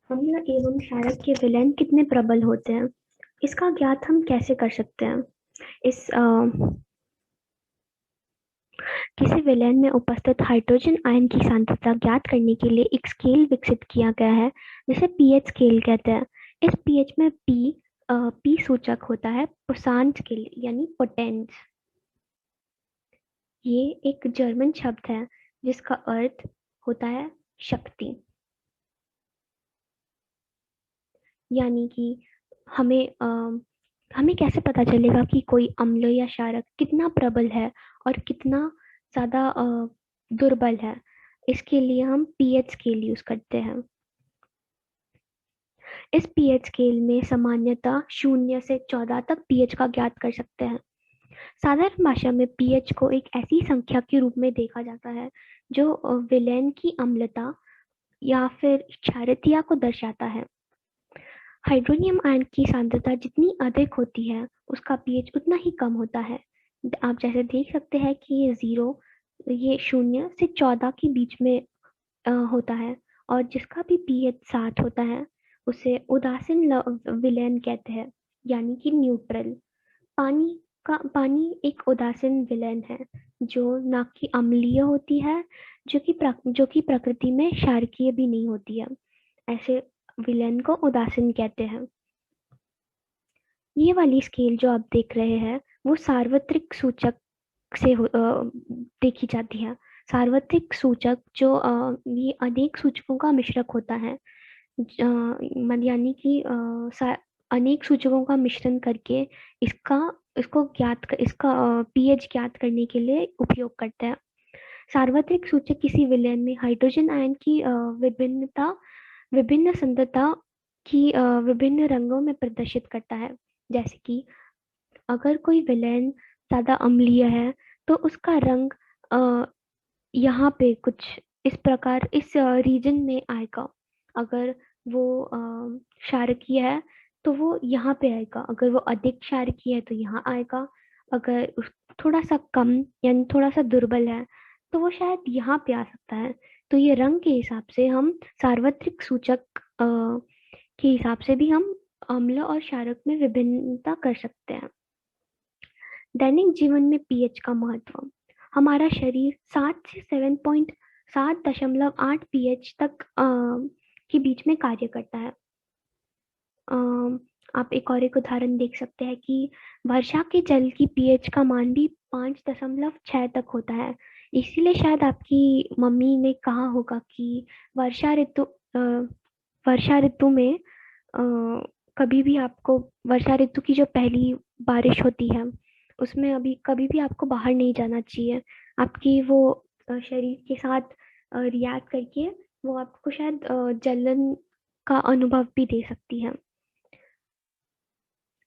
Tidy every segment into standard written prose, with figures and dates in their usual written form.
अम्ल एवं क्षारक के विलयन कितने प्रबल होते हैं, इसका ज्ञात हम कैसे कर सकते हैं? इस किसी विलयन में उपस्थित हाइड्रोजन आयन की सांद्रता ज्ञात करने के लिए एक स्केल विकसित किया गया है, जिसे पीएच स्केल कहते हैं। इस पीएच में पी सूचक होता है पोसांज स्केल यानी पोटेंस। ये एक जर्मन शब्द है जिसका अर्थ होता है शक्ति। यानी कि हमें हमें कैसे पता चलेगा कि कोई अम्ल या क्षारक कितना प्रबल है और कितना ज्यादा दुर्बल है? इसके लिए हम पीएच स्केल यूज करते हैं। इस पीएच स्केल में सामान्यतः 0 से 14 तक पीएच का ज्ञात कर सकते हैं। साधारण भाषा में पीएच को एक ऐसी संख्या के रूप में देखा जाता है जो विलयन की अम्लता या फिर क्षारीयता को दर्शाता है। हाइड्रोनियम आयन की सांद्रता जितनी अधिक होती है उसका पीएच उतना ही कम होता है। आप जैसे देख सकते हैं कि ये 0 से 14 के बीच में होता है, और जिसका भी पीएच 7 होता है उसे उदासीन विलयन कहते हैं, यानी कि न्यूट्रल। पानी एक उदासीन विलयन है जो ना कि अम्लीय होती है, जो कि प्रकृति में क्षारकीय भी नहीं होती है। ऐसे विलयन को उदासीन कहते हैं। ये वाली स्केल जो आप देख रहे हैं वो सार्वत्रिक सूचक से देखी जाती है। सार्वत्रिक सूचक जो ये अनेक सूचकों का मिश्रक होता है। यानी कि अनेक सूचकों का मिश्रण करके इसका इसका पीएच ज्ञात करने के लिए उपयोग करते हैं। सार्वत्रिक सूचक किसी विलयन में हाइड्रोजन आयन की विभिन्न सांद्रता की विभिन्न रंगों में प्रदर्शित करता है। जैसे कि अगर कोई विलेन ज्यादा अम्लीय है तो उसका रंग अ, यहाँ पे कुछ इस प्रकार इस रीजन में आएगा। अगर वो क्षारकीय है तो वो यहाँ पे आएगा। अगर वो अधिक क्षारकीय है तो यहाँ आएगा। अगर थोड़ा सा कम यानी थोड़ा सा दुर्बल है तो वो शायद यहाँ पे आ सकता है। तो ये रंग के हिसाब से हम सार्वत्रिक सूचक के हिसाब से भी हम अम्ल और क्षारक में विभिन्नता कर सकते हैं। दैनिक जीवन में पीएच का महत्व। हमारा शरीर 7 पीएच तक के बीच में कार्य करता है। आप एक उदाहरण देख सकते हैं कि वर्षा के जल की पीएच का मान भी 5.6 तक होता है। इसीलिए शायद आपकी मम्मी ने कहा होगा कि वर्षा ऋतु वर्षा ऋतु में कभी भी आपको वर्षा ऋतु की जो पहली बारिश होती है उसमें अभी कभी भी आपको बाहर नहीं जाना चाहिए। आपकी वो शरीर के साथ रिएक्ट करके वो आपको शायद जलन का अनुभव भी दे सकती है।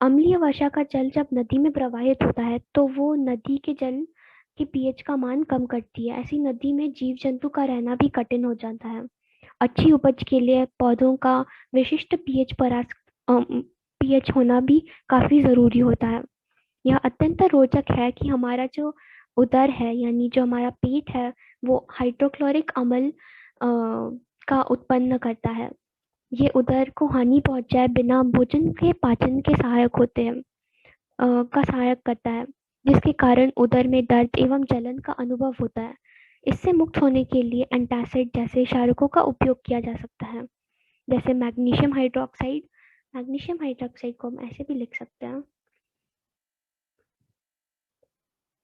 अम्लीय वर्षा का जल जब नदी में प्रवाहित होता है तो वो नदी के जल के पीएच का मान कम करती है। ऐसी नदी में जीव जंतु का रहना भी कठिन हो जाता है। अच्छी उपज के लिए पौधों का विशिष्ट पीएच होना भी काफी जरूरी होता है। यह अत्यंत रोचक है कि हमारा जो उदर है यानी जो हमारा पेट है वो हाइड्रोक्लोरिक अम्ल का उत्पन्न करता है। ये उदर को हानि पहुंचाए बिना भोजन के पाचन के सहायक होते हैं का सहायक करता है, जिसके कारण उदर में दर्द एवं जलन का अनुभव होता है। इससे मुक्त होने के लिए एंटासिड जैसे क्षारकों का उपयोग किया जा सकता है, जैसे मैग्नीशियम हाइड्रोक्साइड। मैग्नीशियम हाइड्रोक्साइड को हम ऐसे भी लिख सकते हैं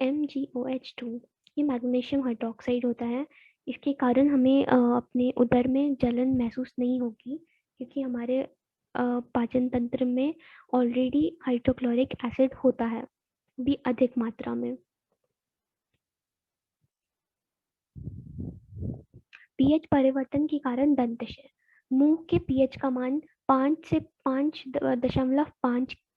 MgOH2। ये मैग्नीशियम हाइड्रोक्साइड होता है। इसके कारण हमें अपने उदर में जलन महसूस नहीं होगी, क्योंकि हमारे पाचन तंत्र में ऑलरेडी हाइड्रोक्लोरिक एसिड होता है भी अधिक मात्रा में। पीएच परिवर्तन के कारण दंत क्षय। मुंह के पीएच का मान 5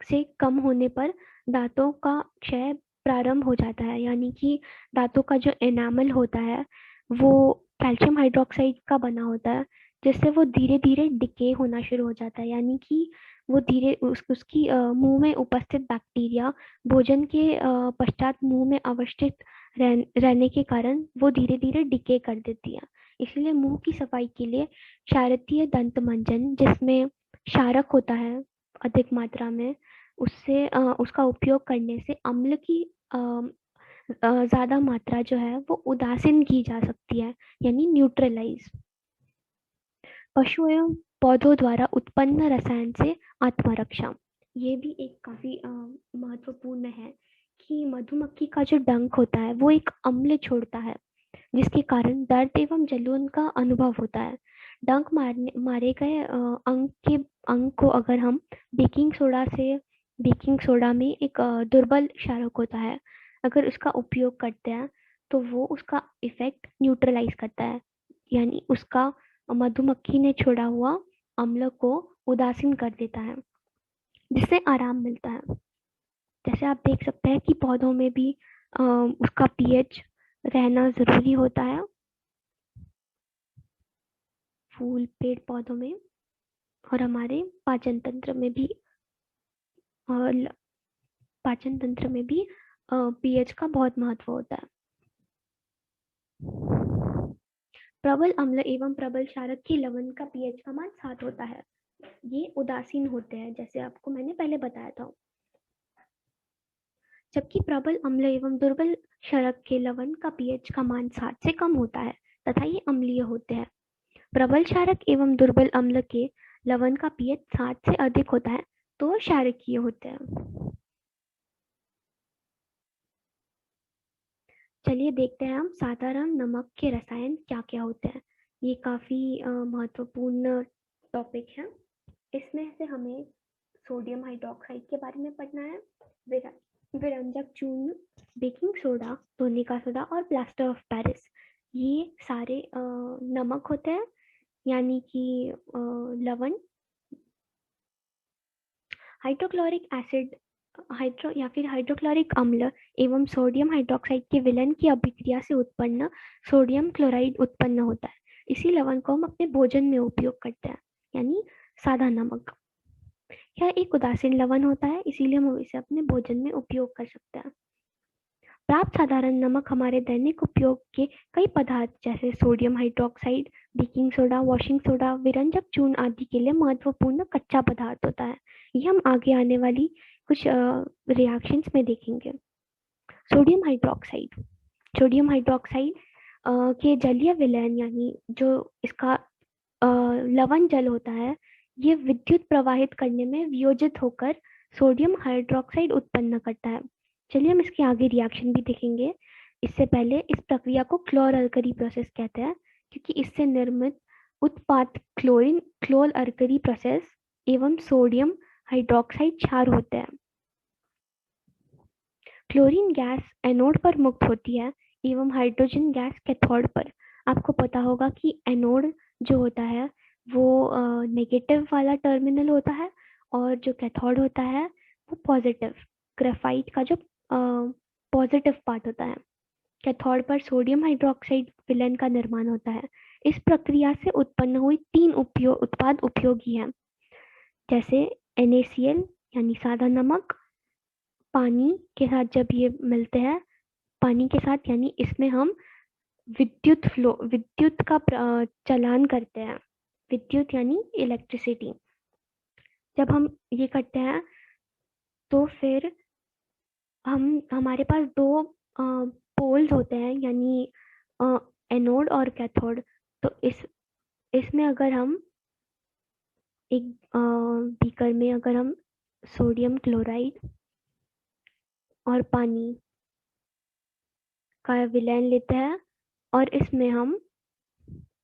से कम होने पर दांतों का क्षय प्रारंभ हो जाता है। यानी कि दांतों का जो एनामल होता है वो कैल्शियम हाइड्रोक्साइड का बना होता है, जिससे वो धीरे धीरे डिके होना शुरू हो जाता है। यानी कि वो धीरे उसकी मुंह में उपस्थित बैक्टीरिया भोजन के पश्चात मुंह में अवस्थित रहने के कारण वो धीरे धीरे डिके कर देती है। इसलिए मुंह की सफाई के लिए क्षारीय दंत मंजन, जिसमें क्षारक होता है अधिक मात्रा में, उसका उपयोग करने से अम्ल की ज़्यादा मात्रा जो है वो उदासीन की जा सकती है, यानी न्यूट्रलाइज। पशु एवं पौधों द्वारा उत्पन्न रसायन से आत्मरक्षा। ये भी एक काफी महत्वपूर्ण है कि मधुमक्खी का जो डंक होता है वो एक अम्ल छोड़ता है, जिसके कारण दर्द एवं जलन का अनुभव होता है। डंक मारे गए अंग को अगर हम बेकिंग सोडा में एक दुर्बल क्षारक होता है, अगर उसका उपयोग करते हैं तो वो उसका इफेक्ट न्यूट्रलाइज करता है, यानी उसका मधुमक्खी ने छोड़ा हुआ अम्ल को उदासीन कर देता है, जिससे आराम मिलता है। जैसे आप देख सकते हैं कि पौधों में भी उसका पीएच रहना ज़रूरी होता है, फूल पेड़ पौधों में, और हमारे और पाचन तंत्र में भी पीएच का बहुत महत्व होता है। प्रबल अम्ल एवं प्रबल क्षारक के लवण का पीएच का मान 7 होता है। ये उदासीन होते हैं, जैसे आपको मैंने पहले बताया था। जबकि प्रबल अम्ल एवं दुर्बल क्षारक के लवण का पीएच का मान 7 से कम होता है तथा ये अम्लीय होते हैं। प्रबल क्षारक एवं दुर्बल अम्ल के लवण का पीएच 7 से अधिक होता है तो क्षारकीय होते हैं। चलिए देखते हैं हम साधारण नमक के रसायन क्या क्या होते हैं। ये काफी महत्वपूर्ण टॉपिक है। इसमें से हमें सोडियम हाइड्रोक्साइड के बारे में पढ़ना है, विरंजक चूर्ण, बेकिंग सोडा, धोने का सोडा और प्लास्टर ऑफ पेरिस। ये सारे नमक होते हैं, यानी कि लवण। हाइड्रोक्लोरिक एसिड या फिर हाइड्रोक्लोरिक अम्ल एवं सोडियम हाइड्रोक्साइड के विलयन की अभिक्रिया से उत्पन्न सोडियम क्लोराइड उत्पन्न होता है। इसी लवण को हम अपने भोजन में उपयोग करते हैं, यानी सादा नमक। यह एक उदासीन लवण होता है, इसीलिए हम इसे अपने भोजन में उपयोग कर सकते हैं। प्राप्त साधारण नमक हमारे दैनिक उपयोग के कई पदार्थ जैसे sodium hydroxide, baking soda, washing soda, विरंजक चूर्ण आदि के लिए महत्वपूर्ण कच्चा पदार्थ होता है। ये हम आगे आने वाली कुछ रिएक्शंस में देखेंगे। सोडियम हाइड्रोक्साइड सोडियम हाइड्रोक्साइड के जलीय विलयन, यानी जो इसका लवण जल होता है, ये विद्युत प्रवाहित करने में वियोजित होकर सोडियम हाइड्रोक्साइड उत्पन्न करता है। चलिए हम इसके आगे रिएक्शन भी देखेंगे। इससे पहले इस प्रक्रिया को क्लोर अल्कली प्रोसेस कहते हैं, क्योंकि इससे निर्मित उत्पाद क्लोर अल्कली प्रोसेस एवं सोडियम हाइड्रोक्साइड क्षार होते हैं। क्लोरीन गैस एनोड पर मुक्त होती है एवं हाइड्रोजन गैस कैथोड पर। आपको पता होगा कि एनोड जो होता है वो नेगेटिव वाला टर्मिनल होता है, और जो कैथोड होता है वो पॉजिटिव, ग्रेफाइट का जो पॉजिटिव पार्ट होता है। कैथोड पर सोडियम हाइड्रोक्साइड विलयन का निर्माण होता है। इस प्रक्रिया से उत्पन्न हुई 3 उत्पाद उपयोगी हैं, जैसे NaCl यानी सादा नमक, पानी के साथ जब ये मिलते हैं, पानी के साथ यानी इसमें हम विद्युत का चलान करते हैं, विद्युत यानी इलेक्ट्रिसिटी। जब हम ये करते हैं तो फिर हमारे पास 2 पोल्स होते हैं, यानी एनोड और कैथोड। तो इसमें अगर हम एक बीकर में अगर हम सोडियम क्लोराइड और पानी का विलयन लेते हैं और इसमें हम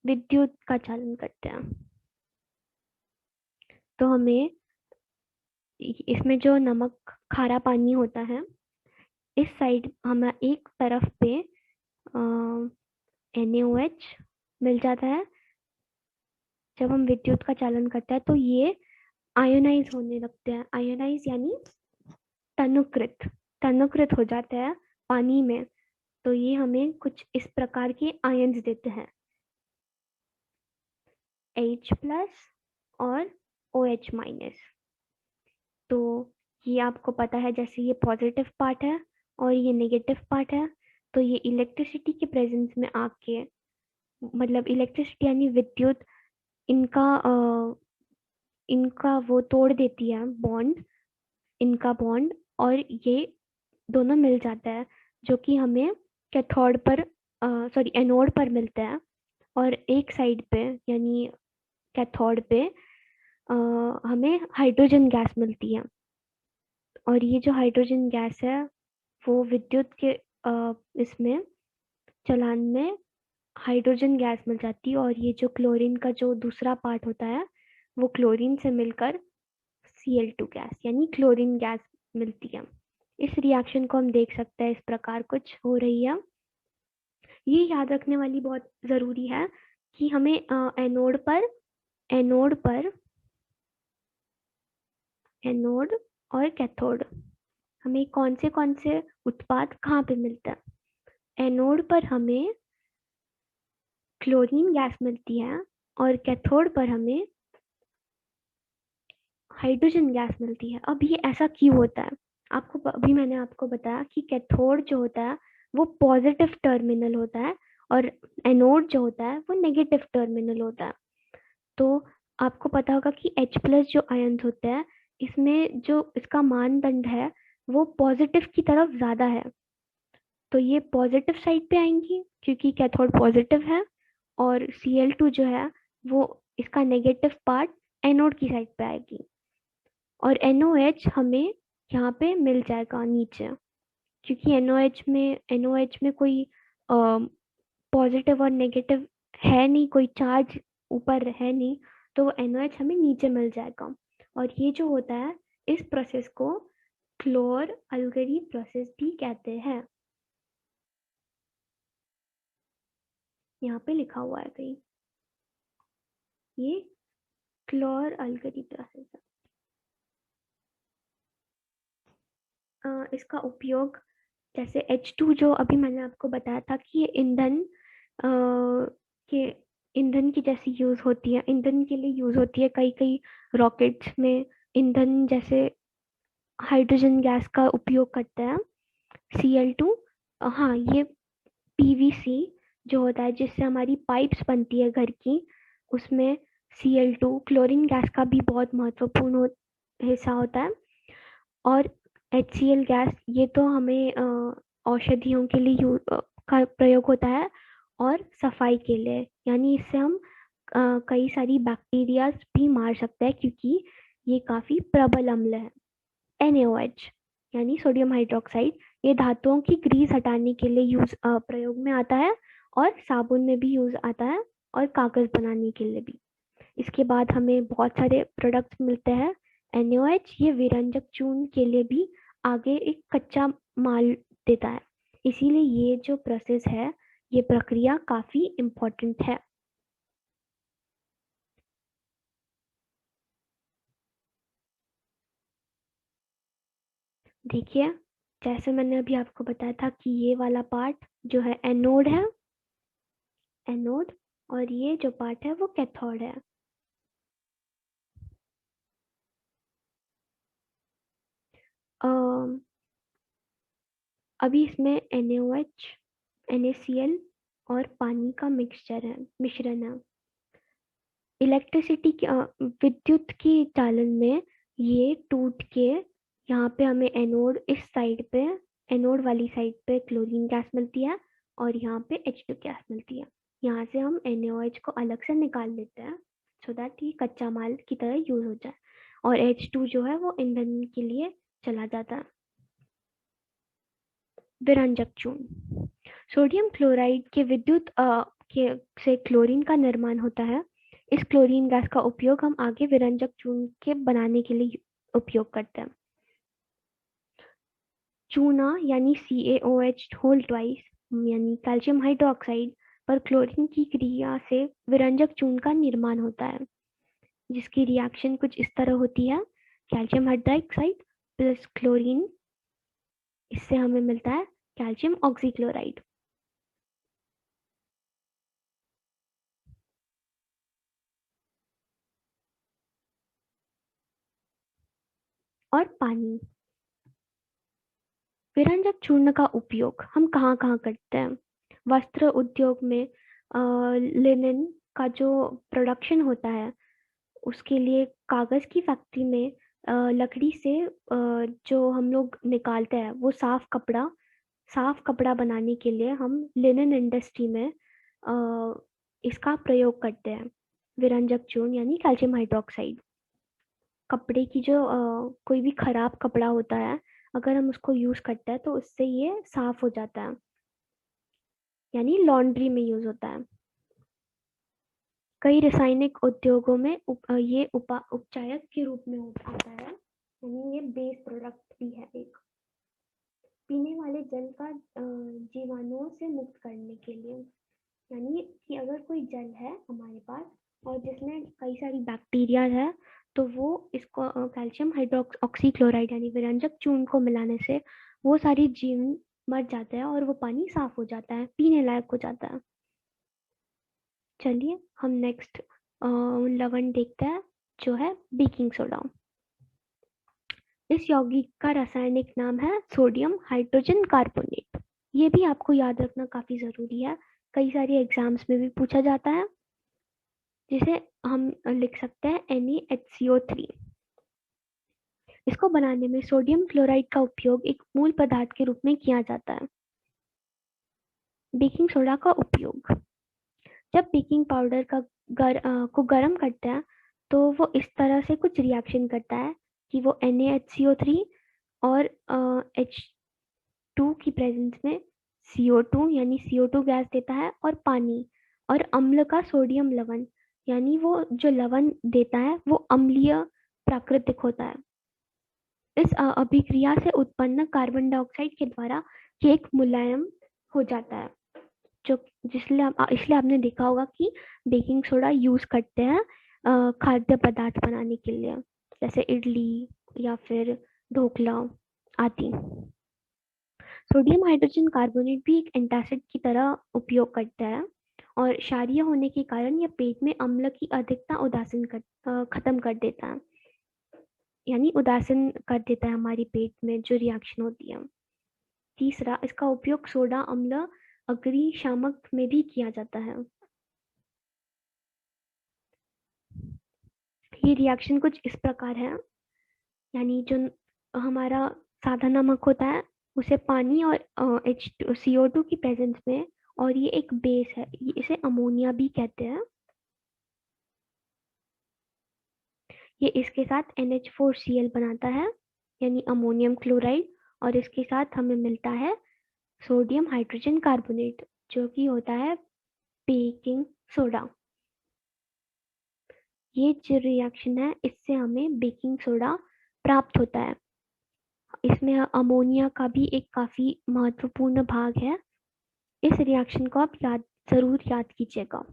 विद्युत का चालन करते हैं, तो हमें इसमें जो नमक खारा पानी होता है, इस साइड हमें एक तरफ पे NaOH मिल जाता है। जब हम विद्युत का चालन करते हैं तो ये आयोनाइज होने लगते हैं। आयोनाइज यानी तनुकृत हो जाते हैं पानी में। तो ये हमें कुछ इस प्रकार के आयन्स देते हैं, H+ और OH-। तो ये आपको पता है, जैसे ये पॉजिटिव पार्ट है और ये नेगेटिव पार्ट है, तो ये इलेक्ट्रिसिटी के प्रेजेंस में आके मतलब इलेक्ट्रिसिटी यानी विद्युत, इनका इनका वो तोड़ देती है बॉन्ड, इनका बॉन्ड, और ये दोनों मिल जाता है, जो कि हमें कैथोड पर सॉरी एनोड पर मिलता है। और एक साइड पे यानी कैथोड पे हमें हाइड्रोजन गैस मिलती है। और ये जो हाइड्रोजन गैस है वो विद्युत के इसमें चलान में हाइड्रोजन गैस मिल जाती है, और ये जो क्लोरीन का जो दूसरा पार्ट होता है वो क्लोरीन से मिलकर Cl2 गैस यानी क्लोरीन गैस मिलती है। इस रिएक्शन को हम देख सकते हैं इस प्रकार कुछ हो रही है। ये याद रखने वाली बहुत ज़रूरी है कि हमें एनोड पर एनोड और कैथोड हमें कौन से उत्पाद कहाँ पे मिलता है। एनोड पर हमें क्लोरीन गैस मिलती है और कैथोड पर हमें हाइड्रोजन गैस मिलती है। अब ये ऐसा क्यों होता है? आपको अभी मैंने आपको बताया कि कैथोड जो होता है वो पॉजिटिव टर्मिनल होता है और एनोड जो होता है वो नेगेटिव टर्मिनल होता है। तो आपको पता होगा कि H प्लस जो आयन्स होते हैं इसमें जो इसका मानदंड है वो पॉजिटिव की तरफ ज़्यादा है। तो ये पॉजिटिव साइड पे आएंगी क्योंकि कैथोड पॉजिटिव है, और Cl2 जो है वो इसका नेगेटिव पार्ट एनोड की साइड पे आएगी। और NOH हमें यहाँ पे मिल जाएगा नीचे, क्योंकि NOH में कोई पॉजिटिव और नेगेटिव है नहीं, कोई चार्ज ऊपर है नहीं, तो वो NOH हमें नीचे मिल जाएगा। और ये जो होता है इस प्रोसेस को क्लोर अल्गरी प्रोसेस भी कहते हैं। यहाँ पे लिखा हुआ है कहीं, ये क्लोर अल्गरी प्रोसेस है। इसका उपयोग जैसे H2 जो अभी मैंने आपको बताया था कि ये के ईंधन की जैसी यूज होती है, ईंधन के लिए यूज होती है। कई कई रॉकेट्स में ईंधन जैसे हाइड्रोजन गैस का उपयोग करते हैं। Cl2, हाँ, ये PVC जो होता है जिससे हमारी पाइप्स बनती है घर की, उसमें Cl2 क्लोरीन गैस का भी बहुत महत्वपूर्ण हिस्सा होता है। और HCl गैस ये तो हमें औषधियों के लिए का प्रयोग होता है, और सफाई के लिए, यानी इससे हम कई सारी बैक्टीरियाज भी मार सकते हैं क्योंकि ये काफ़ी प्रबल अम्ल है। NaOH यानी सोडियम हाइड्रोक्साइड, ये धातुओं की ग्रीस हटाने के लिए प्रयोग में आता है, और साबुन में भी यूज आता है, और कागज बनाने के लिए भी। इसके बाद हमें बहुत सारे प्रोडक्ट्स मिलते हैं। NaOH ये विरंजक चूर्ण के लिए भी आगे एक कच्चा माल देता है। इसीलिए ये जो प्रोसेस है, ये प्रक्रिया काफी इम्पोर्टेंट है। देखिए, जैसे मैंने अभी आपको बताया था कि ये वाला पार्ट जो है एनोड है, एनोड, और ये जो पार्ट है वो कैथोड है। अम, अभी इसमें NaOH, NaCl और पानी का मिश्रण है। इलेक्ट्रिसिटी की विद्युत की चालन में ये टूट के यहाँ पे हमें एनोड वाली साइड पे क्लोरीन गैस मिलती है, और यहाँ पे H2 गैस मिलती है। यहाँ से हम NaOH को अलग से निकाल लेते हैं सो दैट ये कच्चा माल की तरह यूज हो जाए, और H2 जो है वो ईंधन के लिए चला जाता है। विरंजक चूर्ण, सोडियम क्लोराइड के विद्युत के से क्लोरीन का निर्माण होता है। इस क्लोरीन गैस का उपयोग हम आगे विरंजक चूर्ण के बनाने के लिए उपयोग करते हैं। चूना यानी CaOH होल ट्वाइस यानी कैल्शियम हाइड्रोक्साइड पर क्लोरीन की क्रिया से विरंजक चूर्ण का निर्माण होता है, जिसकी रिएक्शन कुछ इस तरह होती है। कैल्शियम हाइड्रोक्साइड प्लस क्लोरीन, इससे हमें मिलता है कैल्शियम ऑक्सीक्लोराइड। और पानी, विरंजक चूर्ण का उपयोग हम कहाँ कहाँ करते हैं? वस्त्र उद्योग में लिनन का जो प्रोडक्शन होता है उसके लिए कागज़ की फैक्ट्री में लकड़ी से जो हम लोग निकालते हैं वो साफ कपड़ा बनाने के लिए हम लिनन इंडस्ट्री में इसका प्रयोग करते हैं, विरंजक चूर्ण यानी कैल्शियम हाइड्रोक्साइड। कपड़े की जो कोई भी खराब कपड़ा होता है, अगर हम उसको यूज़ करते हैं तो उससे ये साफ हो जाता है, यानी लॉन्ड्री में यूज़ होता है। कई रासायनिक उद्योगों में ये उपचायक के रूप में आता है, यानी ये बेस प्रोडक्ट भी है एक। पीने वाले जल का जीवाणुओं से मुक्त करने के लिए, यानी कि अगर कोई जल है हमारे पास और जिसमें कई सारी बैक्टीरिया है, तो वो इसको कैल्शियम हाइड्रोक्स ऑक्सीक्लोराइड यानी विरंजक चूर्ण को मिलाने से वो सारी जीव मर जाते हैं और वो पानी साफ हो जाता है, पीने लायक हो जाता है। चलिए हम नेक्स्ट लवण देखते हैं जो है बेकिंग सोडा। इस यौगिक का रासायनिक नाम है सोडियम हाइड्रोजन कार्बोनेट। ये भी आपको याद रखना काफी जरूरी है, कई सारे एग्जाम्स में भी पूछा जाता है, जिसे हम लिख सकते हैं NaHCO3। इसको बनाने में सोडियम क्लोराइड का उपयोग एक मूल पदार्थ के रूप में किया जाता है। बेकिंग सोडा का उपयोग, जब बेकिंग पाउडर को गर्म करते हैं तो वो इस तरह से कुछ रिएक्शन करता है कि वो NaHCO3 और H2 की प्रेजेंस में CO2 यानी CO2 गैस देता है, और पानी और अम्ल का सोडियम लवण, यानी वो जो लवण देता है वो अम्लीय प्राकृतिक होता है। इस अभिक्रिया से उत्पन्न कार्बन डाइऑक्साइड के द्वारा केक मुलायम हो जाता है, जो इसलिए आपने देखा होगा कि बेकिंग सोडा यूज करते हैं खाद्य पदार्थ बनाने के लिए, जैसे इडली या फिर ढोकला आदि। सोडियम हाइड्रोजन कार्बोनेट भी एक एंटासिड की तरह उपयोग करता है और क्षारीय होने के कारण यह पेट में अम्ल की अधिकता खत्म कर देता है, यानी उदासीन कर देता है हमारी पेट में जो रिएक्शन होती है। तीसरा, इसका उपयोग सोडा अम्ल अग्निशामक में भी किया जाता है। ये रिएक्शन कुछ इस प्रकार है, यानी जो हमारा सादा नमक होता है उसे पानी और CO2 की प्रेजेंस में, और ये एक बेस है, इसे अमोनिया भी कहते हैं, ये इसके साथ NH4Cl बनाता है यानी अमोनियम क्लोराइड, और इसके साथ हमें मिलता है सोडियम हाइड्रोजन कार्बोनेट जो कि होता है बेकिंग सोडा। ये जो रिएक्शन है इससे हमें बेकिंग सोडा प्राप्त होता है। इसमें अमोनिया का भी एक काफी महत्वपूर्ण भाग है। इस रिएक्शन को आप जरूर याद कीजिएगा।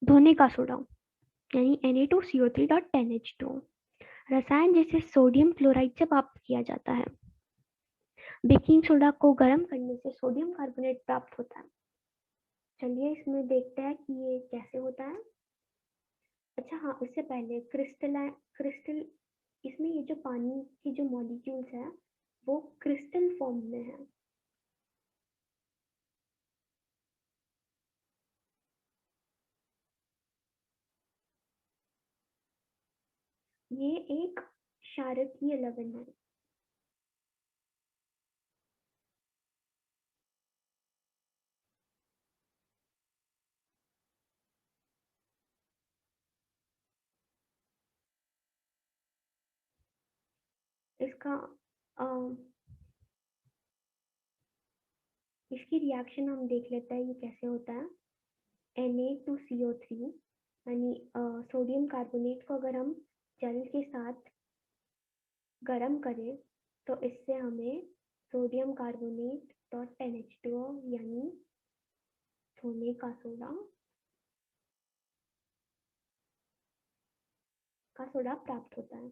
धोने का सोडा यानी Na2CO3.10H2 रसायन जिसे सोडियम क्लोराइड से प्राप्त किया जाता है। बेकिंग सोडा को गर्म करने से सोडियम कार्बोनेट प्राप्त होता है। चलिए इसमें देखते हैं कि ये कैसे होता है। अच्छा हाँ, इससे पहले क्रिस्टल इसमें ये जो पानी की जो मॉलिक्यूल्स है वो क्रिस्टल फॉर्म में है। ये एक क्षारकीय लवण है। इसका अ, इसकी रिएक्शन हम देख लेते हैं ये कैसे होता है। Na2CO3 यानी सोडियम कार्बोनेट को अगर हम जल के साथ गर्म करें तो इससे हमें सोडियम कार्बोनेट डॉट NH2O यानी सोने का सोडा प्राप्त होता है।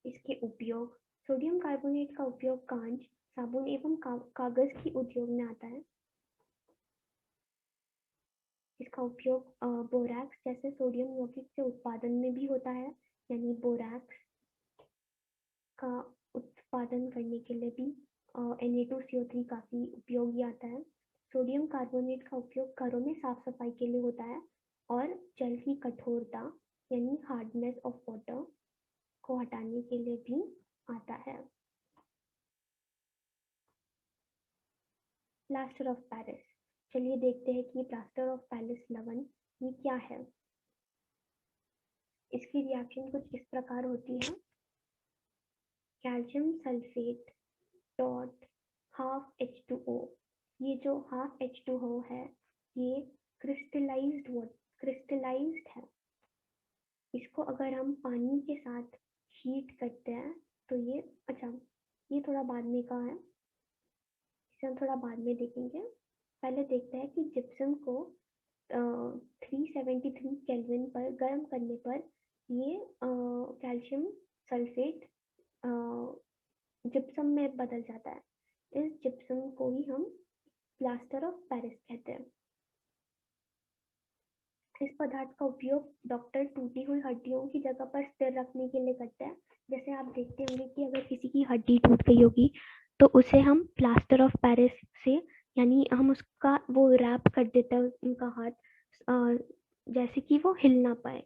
इसके उपयोग, सोडियम कार्बोनेट का उपयोग कांच, साबुन एवं कागज की उद्योग में आता है। इसका उपयोग बोरैक्स जैसे सोडियम यौगिक के उत्पादन में भी होता है, यानी बोरैक्स का उत्पादन करने के लिए भी Na2CO3 काफी उपयोगी आता है। सोडियम कार्बोनेट का उपयोग घरों में साफ सफाई के लिए होता है और जल की कठोरता यानी हार्डनेस ऑफ वाटर को हटाने के लिए भी आता है। Plaster of Paris. चलिए देखते हैं कि प्लास्टर ऑफ पेरिस लवण ये क्या है। इसकी रिएक्शन कुछ इस प्रकार होती है। Calcium sulphate dot half H2O। ये जो हाफ H2O है ये क्रिस्टलाइज्ड है। इसको अगर हम पानी के साथ हीट करते हैं तो ये ये थोड़ा बाद में का है, इसे हम थोड़ा बाद में देखेंगे। पहले देखते हैं कि जिप्सम को 373 केल्विन पर गर्म करने पर ये कैल्शियम सल्फेट जिप्सम में बदल जाता है। इस जिप्सम को ही हम प्लास्टर ऑफ पेरिस कहते हैं। इस पदार्थ का उपयोग डॉक्टर टूटी हुई हड्डियों की जगह पर स्थिर रखने के लिए करते हैं। जैसे आप देखते होंगे कि अगर किसी की हड्डी टूट गई होगी तो उसे हम प्लास्टर ऑफ पेरिस से यानी हम उसका वो रैप कर देते हैं उनका हाथ, जैसे कि वो हिल ना पाए।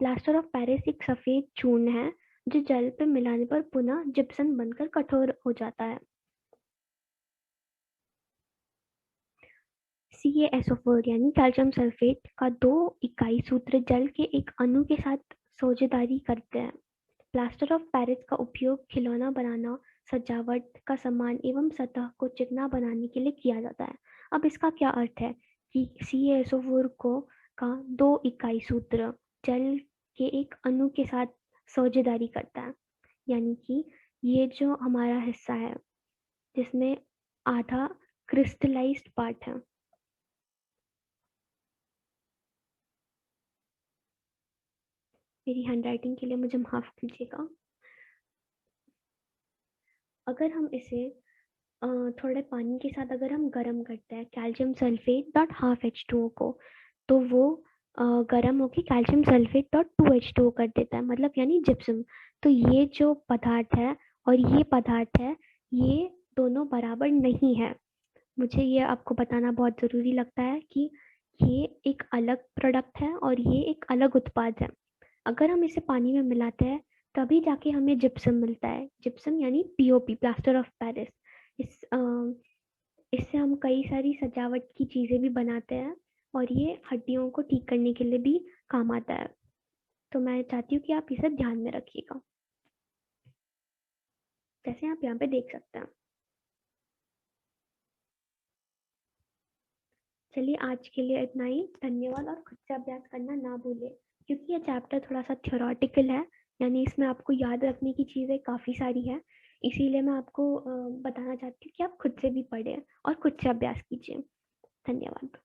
प्लास्टर ऑफ पेरिस एक सफेद चूर्ण है जो जल पर मिलाने पर पुनः जिप्सम बनकर कठोर हो जाता है। CaSO4 यानी कैल्शियम सल्फेट का 2 इकाई सूत्र जल के एक अणु के साथ साझेदारी करते हैं। प्लास्टर ऑफ पेरिस का उपयोग खिलौना बनाना, सजावट का सामान एवं सतह को चिकना बनाने के लिए किया जाता है। अब इसका क्या अर्थ है कि CaSO4 का 2 इकाई सूत्र जल के एक अणु के साथ साझेदारी करता है, यानी कि ये जो हमारा हिस्सा है जिसमें आधा क्रिस्टलाइज्ड पार्ट है। मेरी हैंडराइटिंग के लिए मुझे माफ कीजिएगा। अगर हम इसे थोड़े पानी के साथ अगर हम गर्म करते हैं calcium sulphate dot half H2O को, तो वो गर्म होकर कैल्शियम सल्फेट डॉट 2H2O कर देता है, मतलब यानी जिप्सम। तो ये जो पदार्थ है और ये पदार्थ है ये दोनों बराबर नहीं है। मुझे ये आपको बताना बहुत ज़रूरी लगता है कि ये एक अलग प्रोडक्ट है और ये एक अलग उत्पाद है। अगर हम इसे पानी में मिलाते हैं तभी जाके हमें जिप्सम मिलता है। जिप्सम यानी POP प्लास्टर ऑफ पेरिस। इस इससे हम कई सारी सजावट की चीज़ें भी बनाते हैं और ये हड्डियों को ठीक करने के लिए भी काम आता है। तो मैं चाहती हूँ कि आप इसे ध्यान में रखिएगा, जैसे आप यहाँ पे देख सकते हैं। चलिए आज के लिए इतना ही। धन्यवाद और खुद से अभ्यास करना ना भूलें, क्योंकि ये चैप्टर थोड़ा सा थ्योरेटिकल है, यानी इसमें आपको याद रखने की चीज़ें काफ़ी सारी है। इसीलिए मैं आपको बताना चाहती हूँ कि आप खुद से भी पढ़ें और खुद से अभ्यास कीजिए। धन्यवाद।